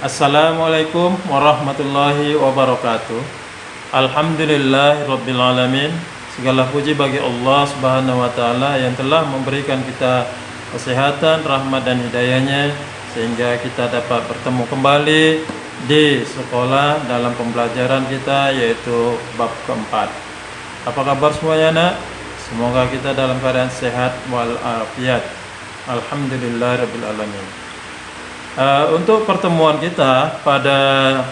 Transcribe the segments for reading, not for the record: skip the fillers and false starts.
Assalamualaikum warahmatullahi wabarakatuh. Alhamdulillahirabbil alamin. Segala puji bagi Allah Subhanahu wa taala yang telah memberikan kita kesehatan, rahmat dan hidayahnya sehingga kita dapat bertemu kembali di sekolah dalam pembelajaran kita yaitu bab keempat. Apa kabar semuanya, Nak? Semoga kita dalam keadaan sehat walafiat. Alhamdulillahirabbil alamin. Untuk pertemuan kita pada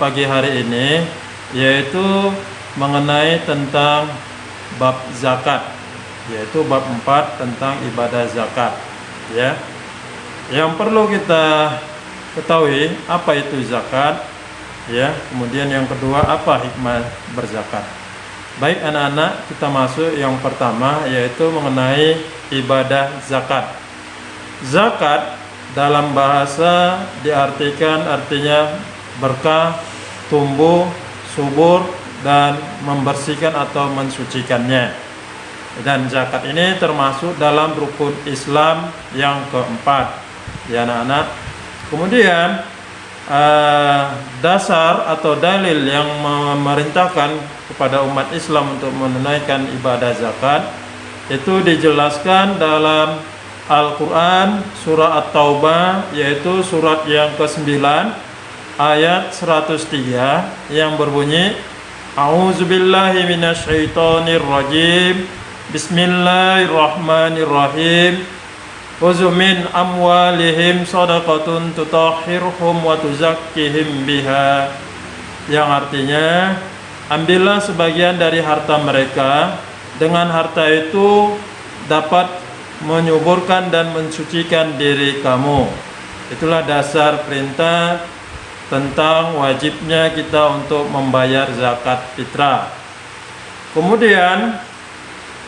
pagi hari ini yaitu mengenai tentang bab zakat, yaitu bab 4 tentang ibadah zakat, ya. Yang perlu kita ketahui apa itu zakat, ya. Kemudian yang kedua apa hikmah berzakat. Baik anak-anak, kita masuk yang pertama yaitu mengenai ibadah zakat. Zakat dalam bahasa diartikan artinya berkah, tumbuh, subur dan membersihkan atau mensucikannya. Dan zakat ini termasuk dalam rukun Islam yang keempat, ya anak-anak. Kemudian dasar atau dalil yang memerintahkan kepada umat Islam untuk menunaikan ibadah zakat itu dijelaskan dalam Al-Quran surah At-Taubah, yaitu surat yang ke-9 ayat 103 yang berbunyi A'udzubillahi minasyaitonirrajim Bismillahirrahmanirrahim Khudz min amwalihim shadaqatun tutahhiruhum wa tuzakkihim biha, yang artinya ambillah sebagian dari harta mereka, dengan harta itu dapat menyuburkan dan mensucikan diri kamu. Itulah dasar perintah tentang wajibnya kita untuk membayar zakat fitrah. Kemudian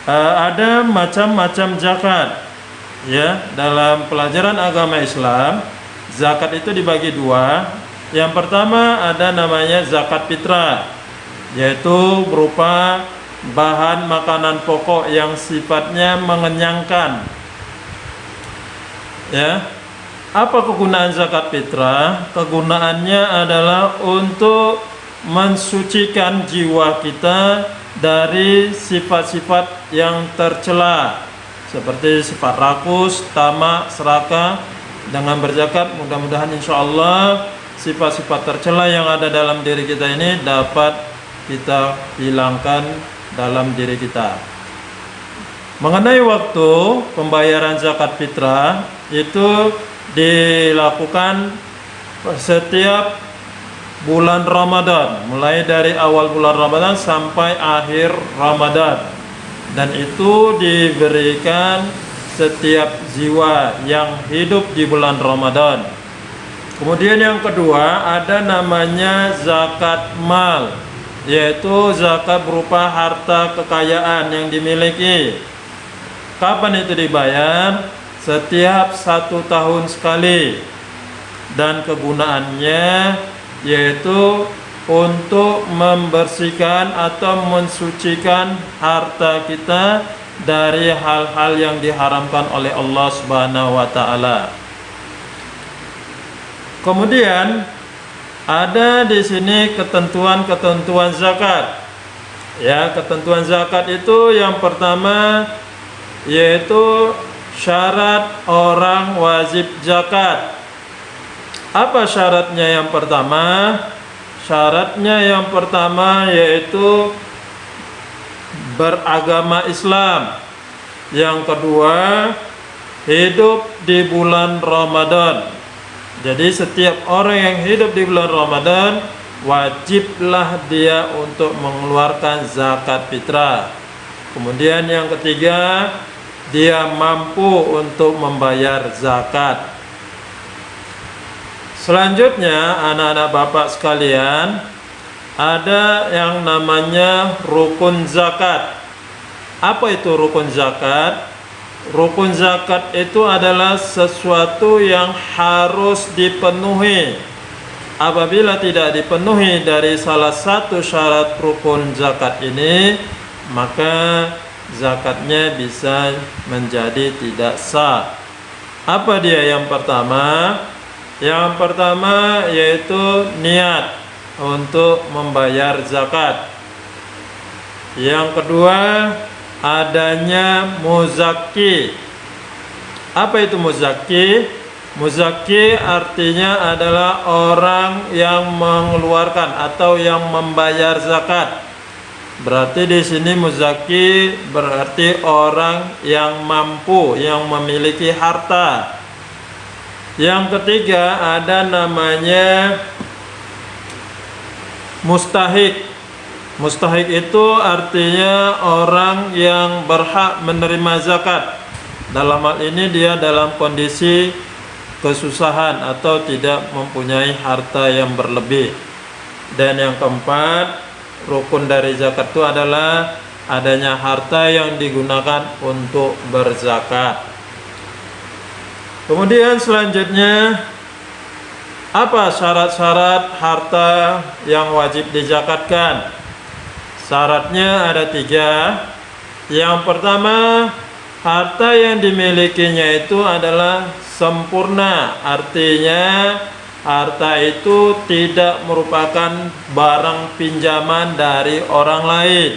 ada macam-macam zakat, ya. Dalam pelajaran agama Islam, zakat itu dibagi dua. Yang pertama ada namanya zakat fitrah, yaitu berupa bahan makanan pokok yang sifatnya mengenyangkan, ya. Apa kegunaan zakat fitrah? Kegunaannya adalah untuk mensucikan jiwa kita dari sifat-sifat yang tercela seperti sifat rakus, tamak, serakah. Dengan berzakat mudah-mudahan insya Allah sifat-sifat tercela yang ada dalam diri kita ini dapat kita hilangkan dalam diri kita. Mengenai waktu pembayaran zakat fitrah itu dilakukan setiap bulan Ramadan, mulai dari awal bulan Ramadan sampai akhir Ramadan, dan itu diberikan setiap jiwa yang hidup di bulan Ramadan. Kemudian yang kedua ada namanya zakat mal, yaitu zakat berupa harta kekayaan yang dimiliki. Kapan itu dibayar? Setiap 1 tahun sekali. Dan kegunaannya yaitu untuk membersihkan atau mensucikan harta kita dari hal-hal yang diharamkan oleh Allah Subhanahu wa taala. Kemudian ada di sini ketentuan-ketentuan zakat. Ya, ketentuan zakat itu yang pertama yaitu syarat orang wajib zakat. Apa syaratnya yang pertama? Syaratnya yang pertama yaitu beragama Islam. Yang kedua, hidup di bulan Ramadan. Jadi setiap orang yang hidup di bulan Ramadan wajiblah dia untuk mengeluarkan zakat fitrah. Kemudian yang ketiga, dia mampu untuk membayar zakat. Selanjutnya anak-anak bapak sekalian, ada yang namanya rukun zakat. Apa itu rukun zakat? Rukun zakat itu adalah sesuatu yang harus dipenuhi. Apabila tidak dipenuhi dari salah satu syarat rukun zakat ini, maka zakatnya bisa menjadi tidak sah. Apa dia? Yang pertama Yang pertama yaitu niat untuk membayar zakat. Yang kedua, adanya muzaki. Apa itu muzaki? Muzaki artinya adalah orang yang mengeluarkan atau yang membayar zakat. Berarti di sini muzaki berarti orang yang mampu, yang memiliki harta. Yang ketiga ada namanya mustahik. Mustahik itu artinya orang yang berhak menerima zakat. Dalam hal ini dia dalam kondisi kesusahan atau tidak mempunyai harta yang berlebih. Dan yang keempat, rukun dari zakat itu adalah adanya harta yang digunakan untuk berzakat. Kemudian selanjutnya, apa syarat-syarat harta yang wajib dizakatkan? Syaratnya ada 3. Yang pertama, harta yang dimilikinya itu adalah sempurna. Artinya harta itu tidak merupakan barang pinjaman dari orang lain.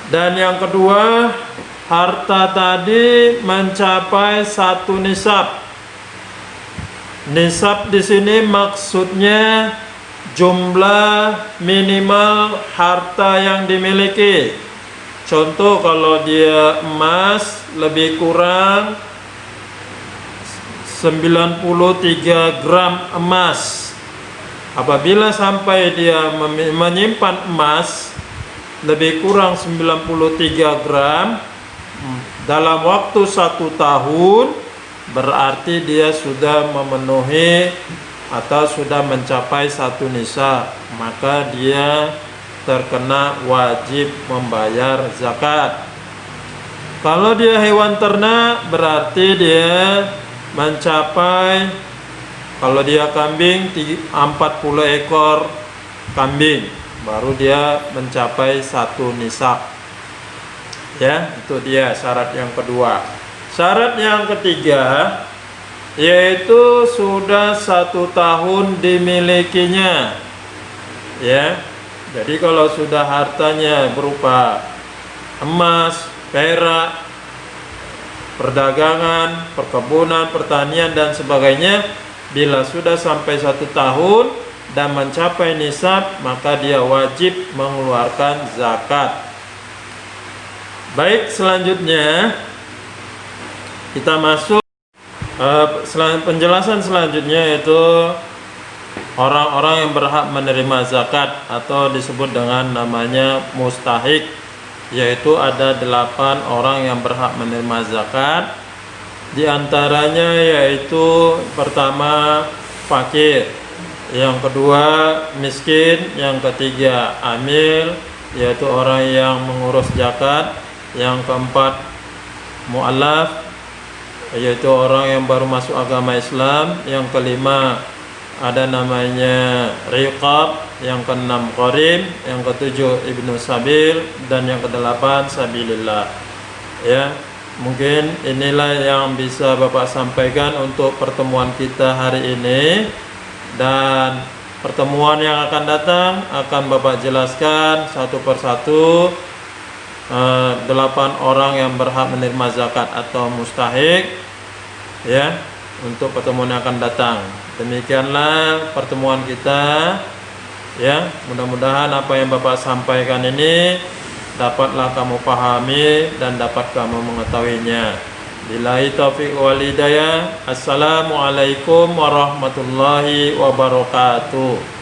Dan yang kedua, harta tadi mencapai 1 nisab. Nisab di sini maksudnya jumlah minimal harta yang dimiliki. Contoh, kalau dia emas lebih kurang 93 gram emas. Apabila sampai dia menyimpan emas lebih kurang 93 gram dalam waktu 1 tahun, berarti dia sudah memenuhi atau sudah mencapai 1 nisab, maka dia terkena wajib membayar zakat. Kalau dia hewan ternak, berarti dia mencapai, kalau dia kambing 40 ekor kambing, baru dia mencapai 1 nisab. Ya, itu dia syarat yang kedua. Syarat yang ketiga yaitu sudah 1 tahun dimilikinya. Ya, jadi kalau sudah hartanya berupa emas, perak, perdagangan, perkebunan, pertanian dan sebagainya, bila sudah sampai 1 tahun dan mencapai nisab, maka dia wajib mengeluarkan zakat. Baik, selanjutnya kita masuk penjelasan selanjutnya, yaitu orang-orang yang berhak menerima zakat atau disebut dengan namanya mustahik, yaitu ada 8 orang yang berhak menerima zakat. Di antaranya yaitu pertama fakir, yang kedua miskin, yang ketiga amil, yaitu orang yang mengurus zakat, yang keempat mu'allaf, yaitu orang yang baru masuk agama Islam, yang kelima ada namanya riqab, yang keenam qarim, yang ketujuh ibnu sabil, dan yang kedelapan sabilillah. Ya, mungkin inilah yang bisa Bapak sampaikan untuk pertemuan kita hari ini, dan pertemuan yang akan datang akan Bapak jelaskan satu persatu 8 orang yang berhak menerima zakat atau mustahik, ya, untuk pertemuan yang akan datang. Demikianlah pertemuan kita, ya. Mudah-mudahan apa yang Bapak sampaikan ini dapatlah kamu pahami dan dapat kamu mengetahuinya. Billahi taufiq wal hidayah. Assalamualaikum warahmatullahi wabarakatuh.